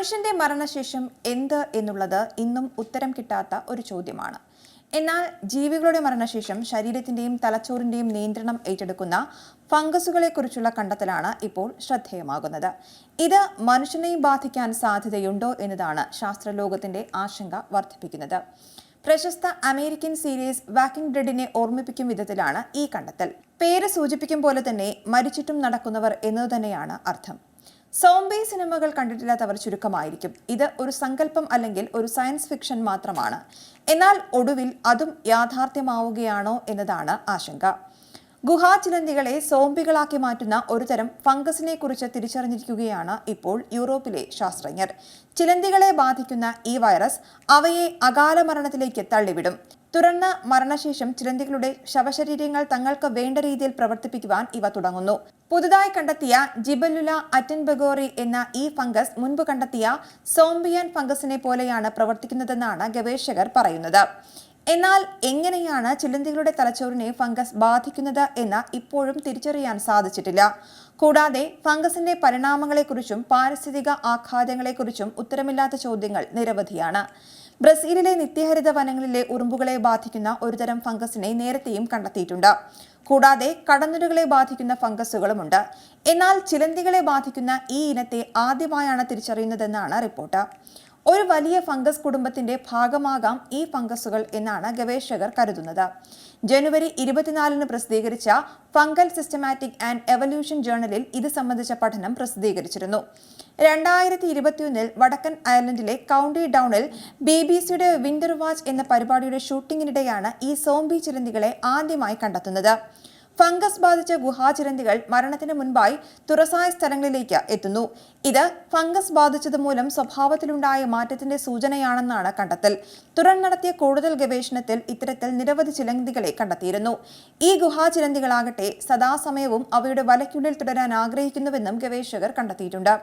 മനുഷ്യന്റെ മരണശേഷം എന്ത് എന്നുള്ളത് ഇന്നും ഉത്തരം കിട്ടാത്ത ഒരു ചോദ്യമാണ്. എന്നാൽ ജീവികളുടെ മരണശേഷം ശരീരത്തിന്റെയും തലച്ചോറിന്റെയും നിയന്ത്രണം ഏറ്റെടുക്കുന്ന ഫംഗസുകളെക്കുറിച്ചുള്ള കണ്ടെത്തലാണ് ഇപ്പോൾ ശ്രദ്ധേയമാകുന്നത്. ഇത് മനുഷ്യനെയും ബാധിക്കാൻ സാധ്യതയുണ്ടോ എന്നതാണ് ശാസ്ത്രലോകത്തിന്റെ ആശങ്ക വർദ്ധിപ്പിക്കുന്നത്. പ്രശസ്ത അമേരിക്കൻ സീരീസ് വാക്കിംഗ് ഡെഡിനെ ഓർമ്മിപ്പിക്കും വിധത്തിലാണ് ഈ കണ്ടെത്തൽ. പേര് സൂചിപ്പിക്കും പോലെ തന്നെ മരിച്ചിട്ടും നടക്കുന്നവർ എന്നതുതന്നെയാണ് അർത്ഥം. സോംബി സിനിമകൾ കണ്ടിട്ടില്ലാത്തവർ ചുരുക്കമായിരിക്കും. ഇത് ഒരു സങ്കല്പം അല്ലെങ്കിൽ ഒരു സയൻസ് ഫിക്ഷൻ മാത്രമാണ്. എന്നാൽ ഒടുവിൽ അതും യാഥാർത്ഥ്യമാവുകയാണോ എന്നതാണ് ആശങ്ക. ഗുഹാചിലന്തികളെ സോംബികളാക്കി മാറ്റുന്ന ഒരുതരം ഫംഗസിനെ കുറിച്ച് തിരിച്ചറിഞ്ഞിരിക്കുകയാണ് ഇപ്പോൾ യൂറോപ്പിലെ ശാസ്ത്രജ്ഞർ. ചിലന്തികളെ ബാധിക്കുന്ന ഈ വൈറസ് അവയെ അകാല മരണത്തിലേക്ക് തള്ളിവിടും. തുറന്ന മരണശേഷം ചിലന്തികളുടെ ശവശരീരങ്ങൾ തങ്ങൾക്ക് വേണ്ട രീതിയിൽ പ്രവർത്തിപ്പിക്കുവാൻ ഇവ തുടങ്ങുന്നു. പുതുതായി കണ്ടെത്തിയ ജിബലുല അറ്റൻബഗോറി എന്ന ഈ ഫംഗസ് മുൻപ് കണ്ടെത്തിയ സോംബിയൻ ഫംഗസിനെ പോലെയാണ് പ്രവർത്തിക്കുന്നതെന്നാണ് ഗവേഷകർ പറയുന്നത്. എന്നാൽ എങ്ങനെയാണ് ചിലന്തികളുടെ തലച്ചോറിനെ ഫംഗസ് ബാധിക്കുന്നത് എന്ന് ഇപ്പോഴും തിരിച്ചറിയാൻ സാധിച്ചിട്ടില്ല. കൂടാതെ ഫംഗസിന്റെ പരിണാമങ്ങളെക്കുറിച്ചും പാരിസ്ഥിതിക ആഘാതങ്ങളെക്കുറിച്ചും ഉത്തരമില്ലാത്ത ചോദ്യങ്ങൾ നിരവധിയാണ്. ബ്രസീലിലെ നിത്യഹരിത വനങ്ങളിലെ ഉറുമ്പുകളെ ബാധിക്കുന്ന ഒരുതരം ഫംഗസിനെ നേരത്തെയും കണ്ടെത്തിയിട്ടുണ്ട്. കൂടാതെ കടന്നലുകളെ ബാധിക്കുന്ന ഫംഗസുകളുമുണ്ട്. എന്നാൽ ചിലന്തികളെ ബാധിക്കുന്ന ഈ ഇനത്തെ ആദ്യമായാണ് തിരിച്ചറിയുന്നതെന്നാണ് റിപ്പോർട്ട്. ഒരു വലിയ ഫംഗസ് കുടുംബത്തിന്റെ ഭാഗമാകാം ഈ ഫംഗസുകൾ എന്നാണ് ഗവേഷകർ കരുതുന്നത്. ജനുവരി 24 പ്രസിദ്ധീകരിച്ച ഫംഗൽ സിസ്റ്റമാറ്റിക് ആൻഡ് എവല്യൂഷൻ ജേർണലിൽ ഇത് സംബന്ധിച്ച പഠനം പ്രസിദ്ധീകരിച്ചിരുന്നു. 2021 വടക്കൻ അയർലൻഡിലെ കൗണ്ടി ഡൗണിൽ BBC-യുടെ വിന്റർ വാച്ച് എന്ന പരിപാടിയുടെ ഷൂട്ടിങ്ങിനിടെയാണ് ഈ സോംബി ചിലന്തികളെ ആദ്യമായി കണ്ടെത്തുന്നത്. ഫംഗസ് ബാധിച്ച ഗുഹാചിലന്തികൾ മരണത്തിന് മുൻപായി തുറസായ സ്ഥലങ്ങളിലേക്ക് എത്തുന്നു. ഇത് ഫംഗസ് ബാധിച്ചതുമൂലം സ്വഭാവത്തിലുണ്ടായ മാറ്റത്തിന്റെ സൂചനയാണെന്നാണ് കണ്ടെത്തൽ. തുടർന്ന് നടത്തിയ കൂടുതൽ ഗവേഷണത്തിൽ ഇത്തരത്തിൽ നിരവധി ചിലന്തികളെ കണ്ടെത്തിയിരുന്നു. ഈ ഗുഹാചിലന്തികളാകട്ടെ സദാസമയവും അവയുടെ വലയ്ക്കുള്ളിൽ തുടരാൻ ആഗ്രഹിക്കുന്നുവെന്നും ഗവേഷകർ കണ്ടെത്തിയിട്ടുണ്ട്.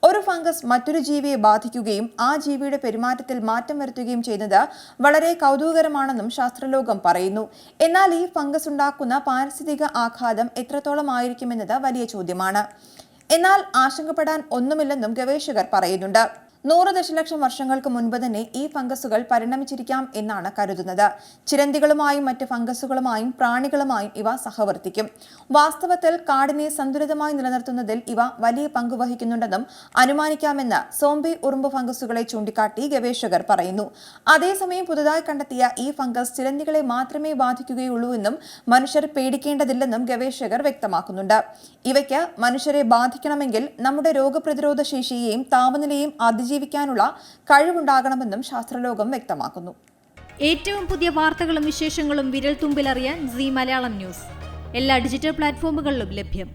ഒരു ഫംഗസ് മറ്റൊരു ജീവിയെ ബാധിക്കുകയും ആ ജീവിയുടെ പെരുമാറ്റത്തിൽ മാറ്റം വരുത്തുകയും ചെയ്യുന്നത് വളരെ കൗതുകകരമാണെന്നും ശാസ്ത്രലോകം പറയുന്നു. എന്നാൽ ഈ ഫംഗസ് ഉണ്ടാക്കുന്ന പാരിസ്ഥിതിക ആഘാതം എത്രത്തോളം ആയിരിക്കുമെന്നത് വലിയ ചോദ്യമാണ്. എന്നാൽ ആശങ്കപ്പെടാൻ ഒന്നുമില്ലെന്നും ഗവേഷകർ പറയുന്നുണ്ട്. 100 ദശലക്ഷം വർഷങ്ങൾക്ക് മുൻപ് തന്നെ ഈ ഫംഗസുകൾ പരിണമിച്ചിരിക്കാം എന്നാണ് കരുതുന്നത്. ചിലന്തികളുമായും മറ്റ് ഫംഗസുകളുമായും പ്രാണികളുമായും ഇവ സഹവർത്തിക്കും. വാസ്തവത്തിൽ കാടിനെ സന്തുലിതമായി നിലനിർത്തുന്നതിൽ ഇവ വലിയ പങ്ക് വഹിക്കുന്നുണ്ടെന്നും അനുമാനിക്കാമെന്ന് സോംബി ഉറുമ്പ് ഫംഗസുകളെ ചൂണ്ടിക്കാട്ടി ഗവേഷകർ പറയുന്നു. അതേസമയം പുതുതായി കണ്ടെത്തിയ ഈ ഫംഗസ് ചിലന്തികളെ മാത്രമേ ബാധിക്കുകയുള്ളൂ എന്നും മനുഷ്യർ പേടിക്കേണ്ടതില്ലെന്നും ഗവേഷകർ വ്യക്തമാക്കുന്നുണ്ട്. ഇവയ്ക്ക് മനുഷ്യരെ ബാധിക്കണമെങ്കിൽ നമ്മുടെ രോഗപ്രതിരോധ ശേഷിയെയും താപനിലയും ജീവിക്കാനുള്ള കഴിവുണ്ടാകണമെന്നും ശാസ്ത്രലോകം വ്യക്തമാക്കുന്നു. ഏറ്റവും പുതിയ വാർത്തകളും വിശേഷങ്ങളും വിരൽ തുമ്പിലറിയാൻ സീ മലയാളം ന്യൂസ് എല്ലാ ഡിജിറ്റൽ പ്ലാറ്റ്ഫോമുകളിലും ലഭ്യം.